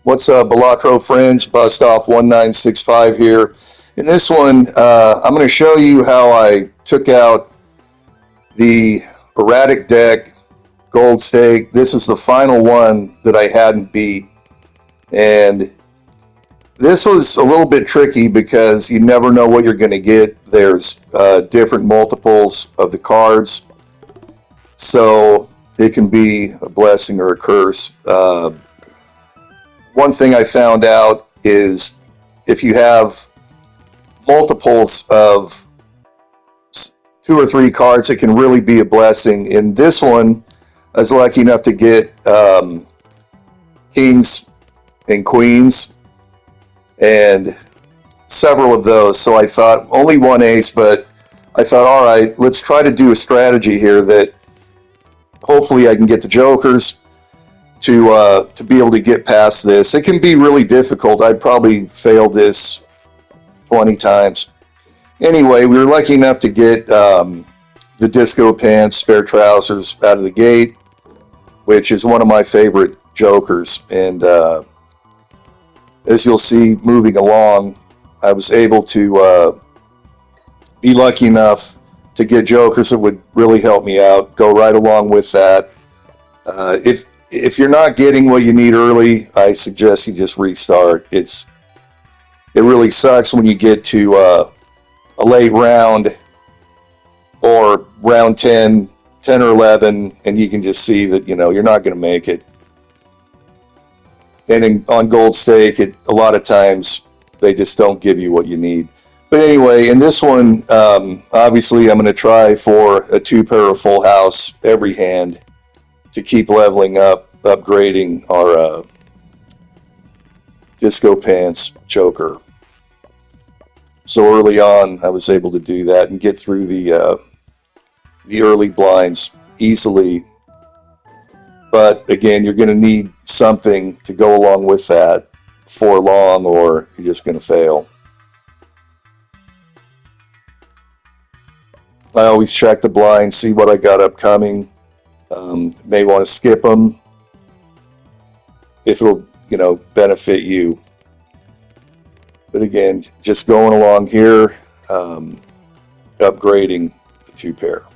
What's up, Balatro friends? Bust off 1965 here. In this one, I'm going to show you how I took out the Eratic deck gold stake. This is the final one that I hadn't beat. And this was a little bit tricky because you never know what you're going to get. There's different multiples of the cards. So it can be a blessing or a curse. One thing I found out is if you have multiples of two or three cards, it can really be a blessing. In this one, I was lucky enough to get kings and queens and several of those. So I thought only one ace, but I thought, all right, let's try to do a strategy here that hopefully I can get the jokers to be able to get past this. It can be really difficult. I probably failed this 20 times. Anyway, we were lucky enough to get the disco pants, spare trousers out of the gate, which is one of my favorite jokers. And as you'll see moving along, I was able to be lucky enough to get jokers that would really help me out, go right along with that. If you're not getting what you need early, I suggest you just restart. It really sucks when you get to a late round or round 10 or 11, and you can just see that you're not going to make it. And on gold stake, a lot of times they just don't give you what you need. But anyway, in this one, obviously I'm going to try for a 2-pair of full house every hand to keep leveling up, upgrading our disco pants joker. So early on, I was able to do that and get through the early blinds easily. But again, you're going to need something to go along with that for long, or you're just going to fail. I always check the blinds, see what I got upcoming. May want to skip them if it'll, benefit you. But again, just going along here, upgrading the 2-pair.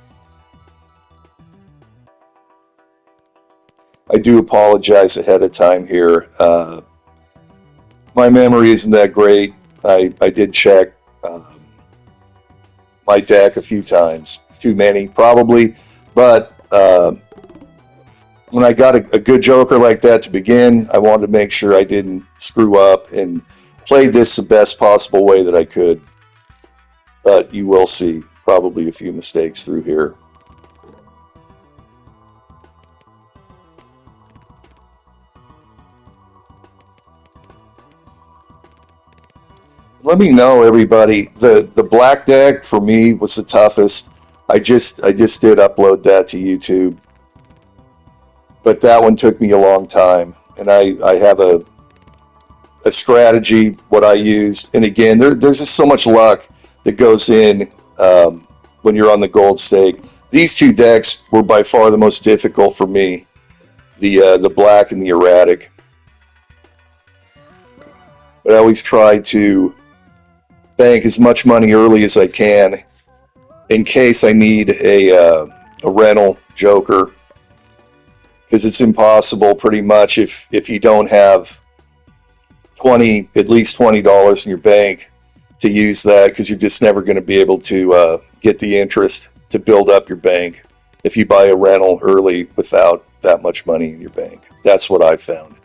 I do apologize ahead of time here. My memory isn't that great. I did check my deck a few times, too many probably, but when I got a good joker like that to begin, I wanted to make sure I didn't screw up and played this the best possible way that I could. But you will see probably a few mistakes through here. Let me know, everybody. The black deck for me was the toughest. I just did upload that to YouTube, but that one took me a long time, and I have a strategy what I used. And again, there's just so much luck that goes in when you're on the gold stake. These two decks were by far the most difficult for me, the black and the erratic. But I always try to bank as much money early as I can in case I need a rental joker, because it's impossible pretty much if you don't have at least $20 in your bank to use that, because you're just never going to be able to get the interest to build up your bank if you buy a rental early without that much money in your bank. That's what I've found.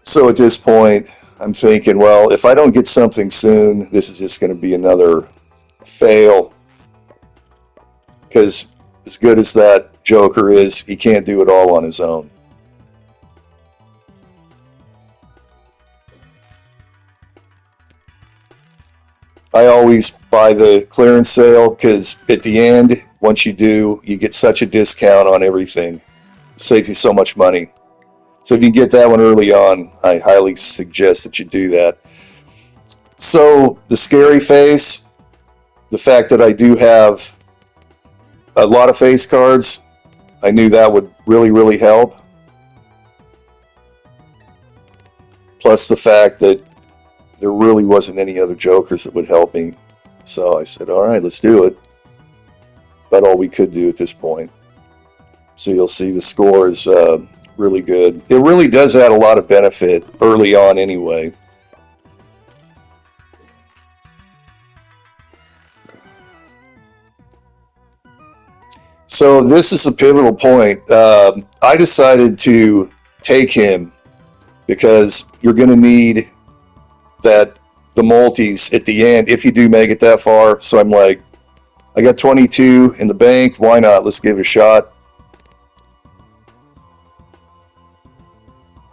So at this point, I'm thinking, well, if I don't get something soon, this is just going to be another fail. Because as good as that joker is, he can't do it all on his own. I always buy the clearance sale, because at the end, once you do, you get such a discount on everything. It saves you so much money. So if you can get that one early on, I highly suggest that you do that. So the scary face, the fact that I do have a lot of face cards, I knew that would really, really help. plus the fact that there really wasn't any other jokers that would help me. So I said, all right, let's do it. About all we could do at this point. So you'll see the score is really good. It really does add a lot of benefit early on anyway. So this is a pivotal point. I decided to take him because you're going to need the multis at the end if you do make it that far. So I'm like, I got 22 in the bank. Why not? Let's give it a shot.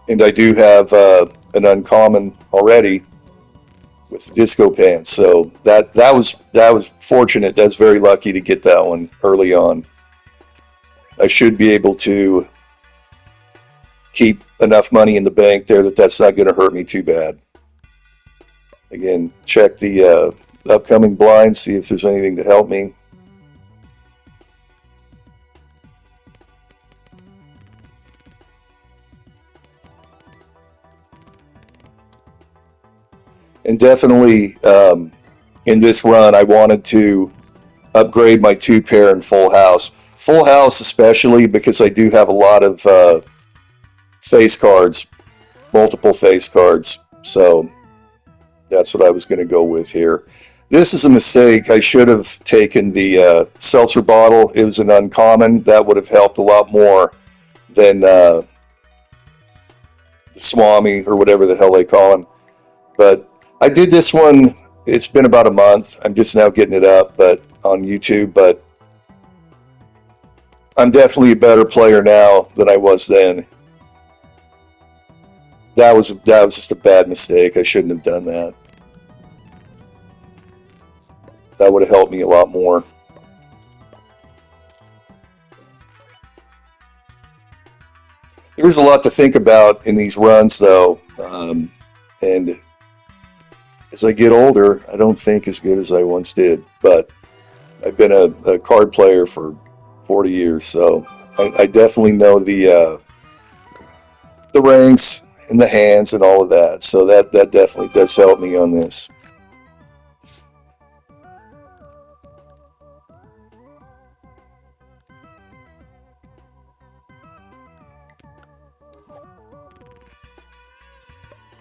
And I do have an uncommon already with the disco pants. So that was fortunate. That's very lucky to get that one early on. I should be able to keep enough money in the bank there that's not going to hurt me too bad. Again, check the upcoming blinds, see if there's anything to help me. And definitely in this run, I wanted to upgrade my 2-pair and full house. Full house especially because I do have a lot of face cards, multiple face cards. So that's what I was going to go with here. This is a mistake. I should have taken the seltzer bottle. It was an uncommon. That would have helped a lot more than the Swami or whatever the hell they call him. But I did this one. It's been about a month. I'm just now getting it up, but on YouTube. But I'm definitely a better player now than I was then. That was just a bad mistake. I shouldn't have done that. That would have helped me a lot more. There's a lot to think about in these runs, though. And as I get older, I don't think as good as I once did. But I've been a card player for 40 years, so I definitely know the ranks and the hands and all of that. So that definitely does help me on this.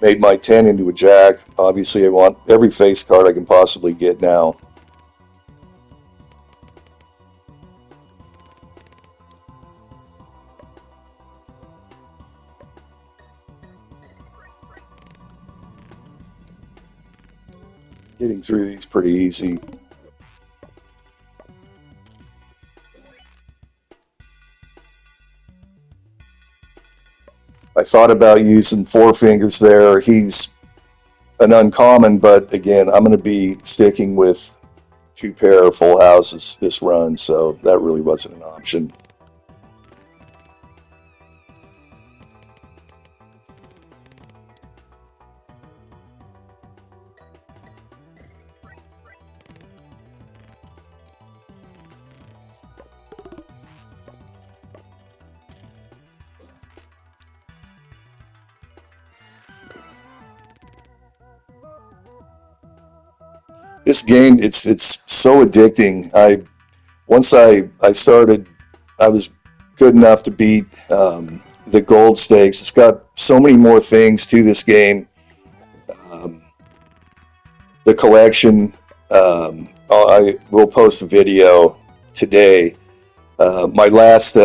Made my 10 into a jack. Obviously, I want every face card I can possibly get now. Getting through these pretty easy. I thought about using Four Fingers there. He's an uncommon, but again, I'm going to be sticking with 2-pair full houses this run, so that really wasn't an option. This game, it's so addicting. Once I started, I was good enough to beat the gold stakes. It's got so many more things to this game. Um, the collection. I will post a video today. My last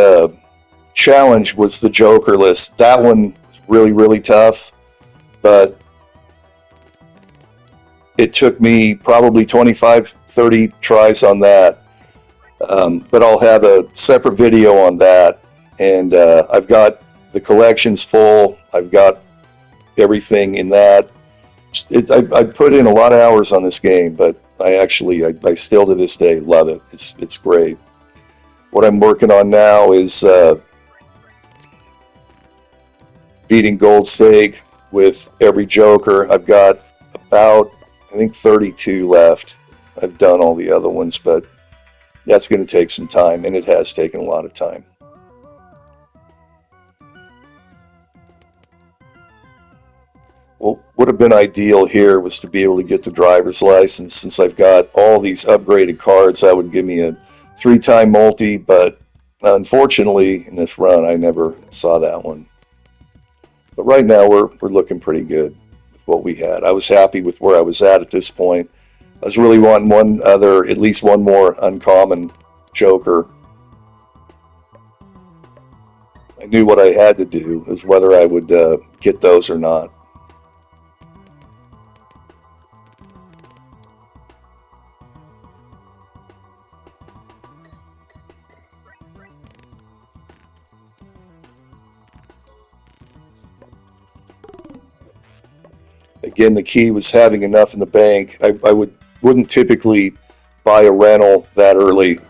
challenge was the Joker list. That one was really tough, but it took me probably 25, 30 tries on that. But I'll have a separate video on that. And I've got the collections full. I've got everything in that. I put in a lot of hours on this game, but I still to this day love it. It's great. What I'm working on now is beating Gold Stake with every Joker. I've got about, I think, 32 left. I've done all the other ones, but that's going to take some time, and it has taken a lot of time. What would have been ideal here was to be able to get the driver's license. Since I've got all these upgraded cards, that would give me a three-time multi, but unfortunately in this run I never saw that one. But right now we're looking pretty good with what we had. I was happy with where I was at this point. I was really wanting at least one more uncommon Joker. I knew what I had to do, is whether I would get those or not. Again, the key was having enough in the bank. I wouldn't typically buy a rental that early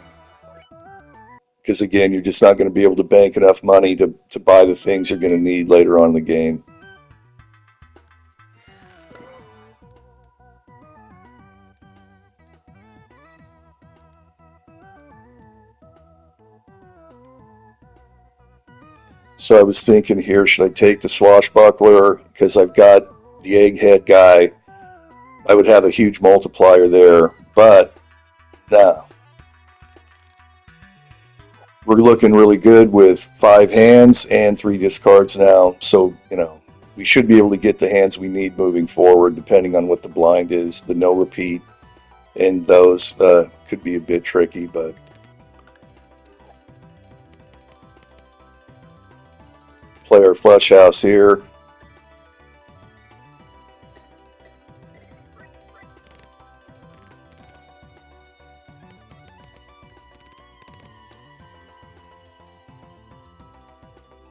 because, again, you're just not going to be able to bank enough money to buy the things you're going to need later on in the game. So I was thinking here, should I take the swashbuckler? Because I've got the egghead guy. I would have a huge multiplier there, but no. We're looking really good with 5 hands and 3 discards now. So, we should be able to get the hands we need moving forward, depending on what the blind is. The no repeat and those could be a bit tricky, but play our flush house here.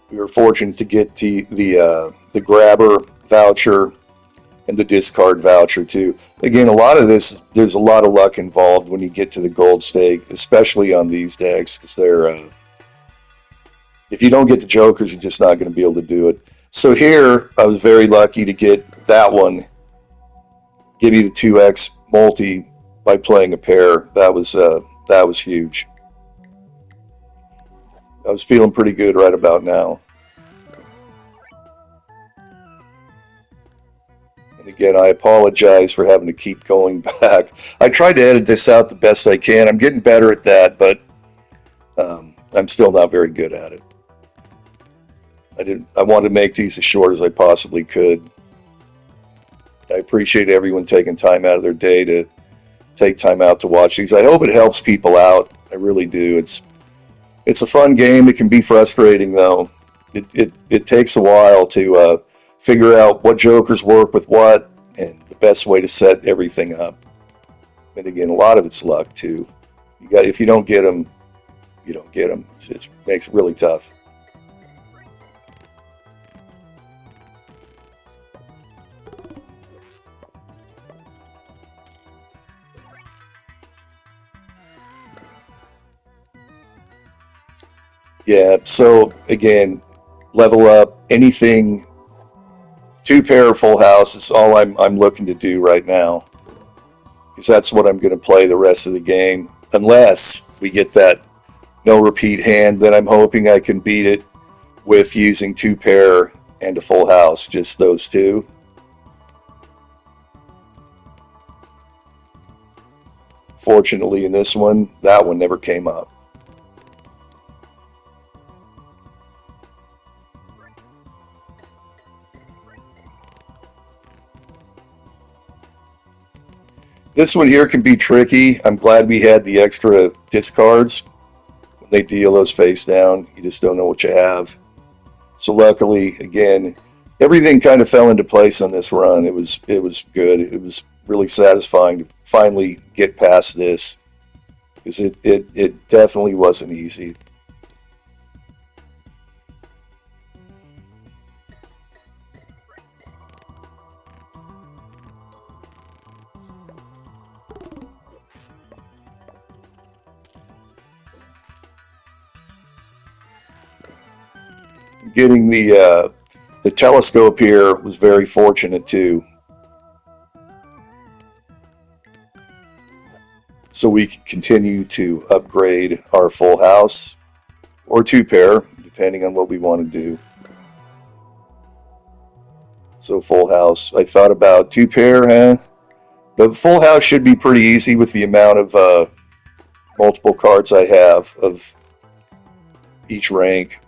We were fortunate to get the grabber voucher and the discard voucher too. Again, a lot of this, there's a lot of luck involved when you get to the gold stake, especially on these decks, because if you don't get the jokers, you're just not going to be able to do it. So here, I was very lucky to get that one, give me the 2x multi by playing a pair. That was huge. I was feeling pretty good right about now. And again, I apologize for having to keep going back. I tried to edit this out the best I can. I'm getting better at that, but I'm still not very good at it. I wanted to make these as short as I possibly could. I appreciate everyone taking time out of their day to take time out to watch these. I hope it helps people out. I really do. It's a fun game. It can be frustrating though. It takes a while to figure out what jokers work with what and the best way to set everything up. And again, a lot of it's luck too. If you don't get them, you don't get them. It makes it really tough. Yeah, so again, level up anything, 2 pair full house is all I'm looking to do right now. Because that's what I'm going to play the rest of the game. Unless we get that no repeat hand, then I'm hoping I can beat it with using 2 pair and a full house, just those two. Fortunately, in this one, that one never came up. This one here can be tricky. I'm glad we had the extra discards. When they deal those face down, you just don't know what you have. So luckily, again, everything kind of fell into place on this run. It was good. It was really satisfying to finally get past this because it definitely wasn't easy. Getting the telescope here was very fortunate too. So we can continue to upgrade our full house or 2 pair, depending on what we want to do. So full house. I thought about two pair, huh? But full house should be pretty easy with the amount of multiple cards I have of each rank.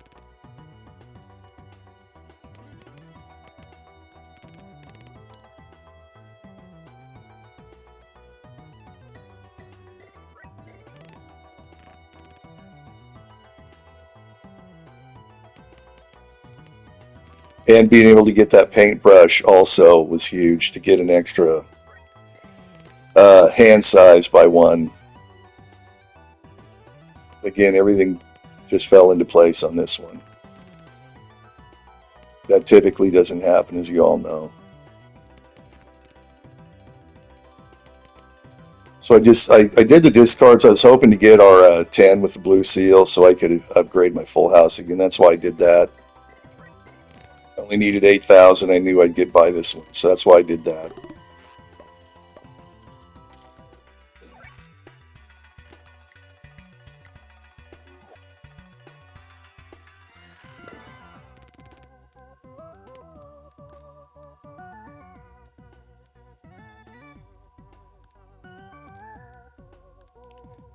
And being able to get that paintbrush also was huge to get an extra hand size by one. Again, everything just fell into place on this one. That typically doesn't happen, as you all know. So I did the discards. I was hoping to get our 10 with the blue seal so I could upgrade my full house again. That's why I did that. I only needed 8,000. I knew I'd get by this one, so that's why I did that.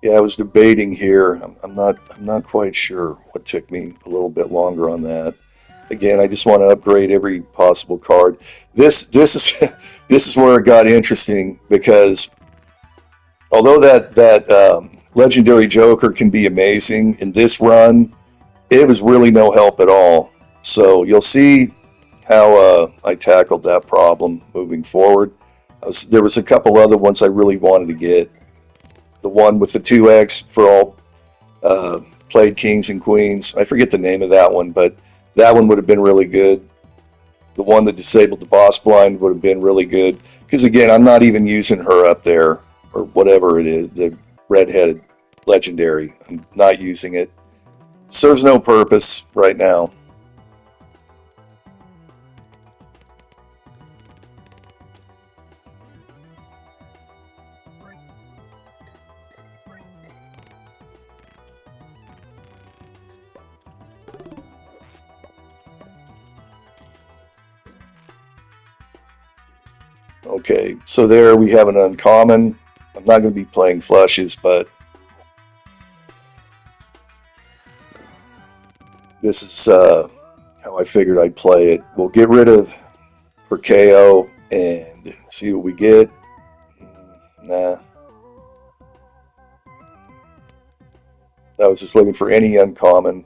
Yeah, I was debating here. I'm not quite sure what took me a little bit longer on that. Again, I just want to upgrade every possible card. This is this is where it got interesting because although that legendary Joker can be amazing in this run, it was really no help at all. So you'll see how I tackled that problem moving forward. There was a couple other ones I really wanted to get. The one with the 2x for all played kings and queens. I forget the name of that one, but that one would have been really good. The one that disabled the boss blind would have been really good. Because again, I'm not even using her up there, or whatever it is, the redheaded legendary. I'm not using it. Serves no purpose right now. Okay, so there we have an uncommon. I'm not going to be playing flushes, but this is how I figured I'd play it. We'll get rid of for KO and see what we get. Nah. I was just looking for any uncommon.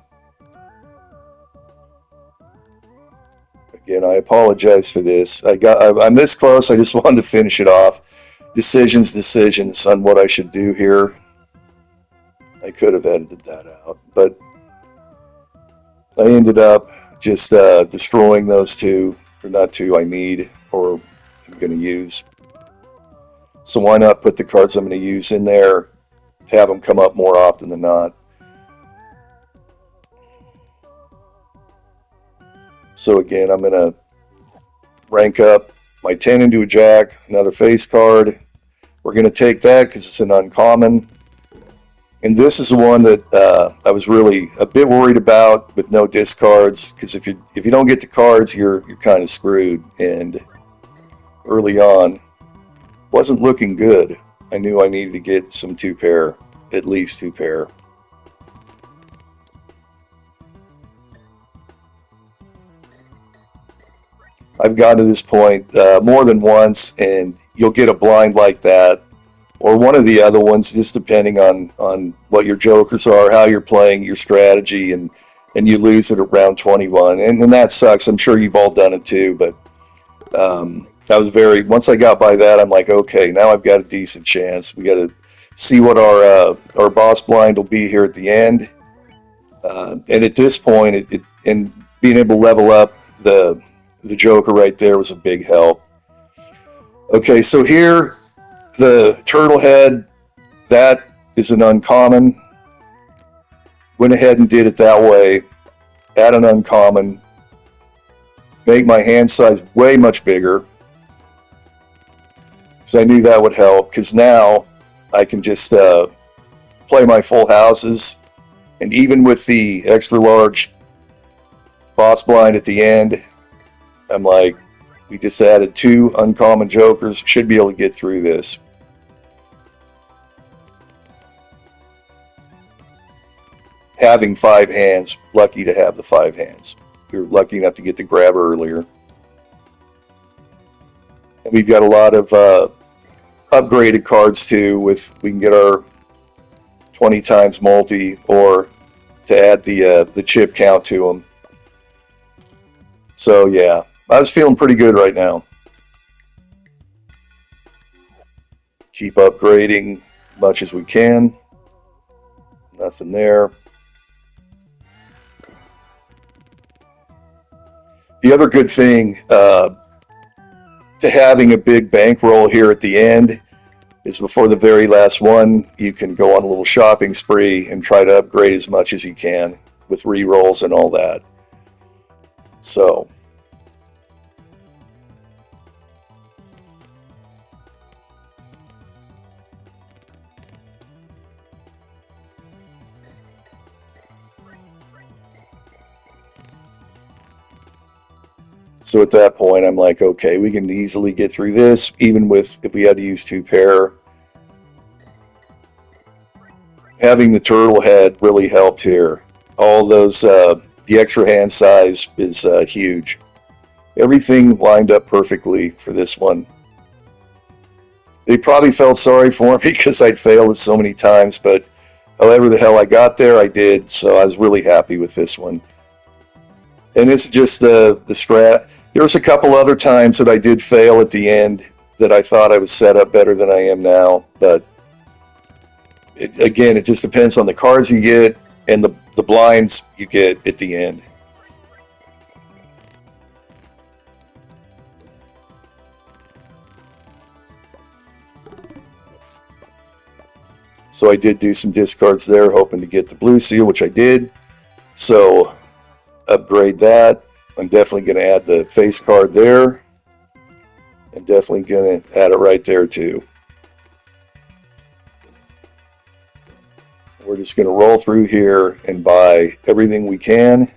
Again, I apologize for this. I'm this close. I just wanted to finish it off. Decisions on what I should do here. I could have edited that out, but I ended up just destroying those two, or not two I need or I'm going to use. So why not put the cards I'm going to use in there to have them come up more often than not? So again, I'm going to rank up my 10 into a jack, another face card. We're going to take that because it's an uncommon. And this is the one that I was really a bit worried about with no discards, because if you don't get the cards, you're kind of screwed. And early on, wasn't looking good. I knew I needed to get some two pair, at least two pair. I've gotten to this point more than once, and you'll get a blind like that, or one of the other ones, just depending on what your jokers are, how you're playing, your strategy, and you lose it at round 21, and that sucks. I'm sure you've all done it too, but I was once I got by that, I'm like, okay, now I've got a decent chance. We got to see what our boss blind will be here at the end, and at this point, and being able to level up the Joker right there was a big help. Okay, so here, the turtle head, that is an uncommon. Went ahead and did it that way. Add an uncommon. Make my hand size way much bigger. Because I knew that would help. Because now I can just play my full houses. And even with the extra large boss blind at the end, I'm like, We just added 2 uncommon jokers. Should be able to get through this. Having 5 hands, lucky to have the 5 hands. We were lucky enough to get the grabber earlier. And we've got a lot of upgraded cards too. We can get our 20 times multi, or to add the chip count to them. So yeah, I was feeling pretty good right now. Keep upgrading as much as we can. Nothing there. The other good thing to having a big bankroll here at the end is before the very last one, you can go on a little shopping spree and try to upgrade as much as you can with re-rolls and all that. So at that point, I'm like, okay, we can easily get through this, even with if we had to use 2 pair. Having the turtle head really helped here. All those, the extra hand size is huge. Everything lined up perfectly for this one. They probably felt sorry for me because I'd failed it so many times, but however the hell I got there, I did. So I was really happy with this one. And this is just the strat. There's a couple other times that I did fail at the end that I thought I was set up better than I am now. But again, it just depends on the cards you get and the blinds you get at the end. So I did do some discards there, hoping to get the blue seal, which I did. So upgrade that. I'm definitely going to add the face card there. I'm definitely going to add it right there too. We're just going to roll through here and buy everything we can.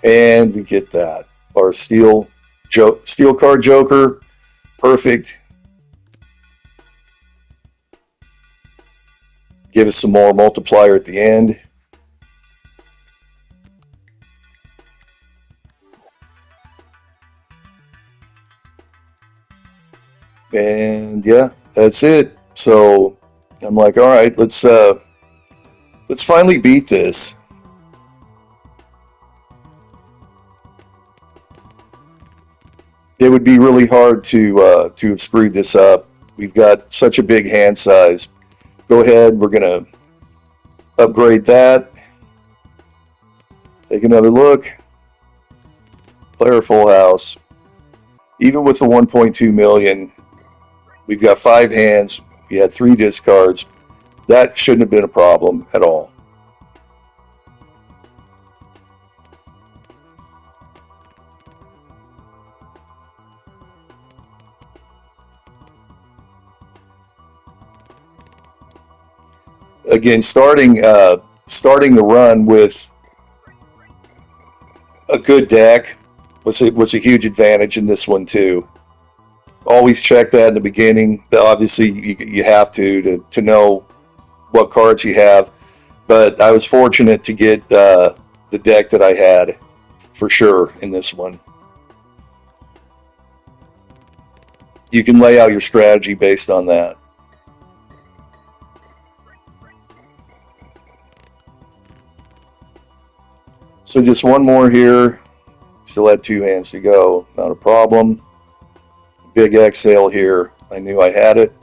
And we get that. Our steel card joker. Perfect. Give us some more multiplier at the end. And yeah, that's it. So I'm like, all right, let's finally beat this. It would be really hard to have screwed this up. We've got such a big hand size. Go ahead, we're gonna upgrade that. Take another look. Player full house. Even with the 1.2 million. We've got 5 hands. We had 3 discards. That shouldn't have been a problem at all. Again, starting the run with a good deck was a huge advantage in this one too. Always check that in the beginning. Obviously, you have to know what cards you have. But I was fortunate to get the deck that I had for sure in this one. You can lay out your strategy based on that. So just one more here. Still had 2 hands to go. Not a problem. Big exhale here. I knew I had it.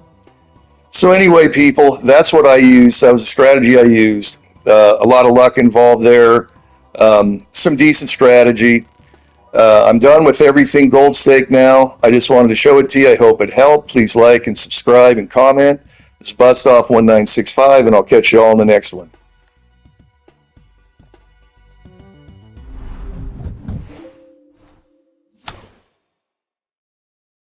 So anyway, people, that's what I used. That was the strategy I used. A lot of luck involved there. Some decent strategy. I'm done with everything Gold Stake now. I just wanted to show it to you. I hope it helped. Please like and subscribe and comment. It's Bustoff1965, and I'll catch you all in the next one.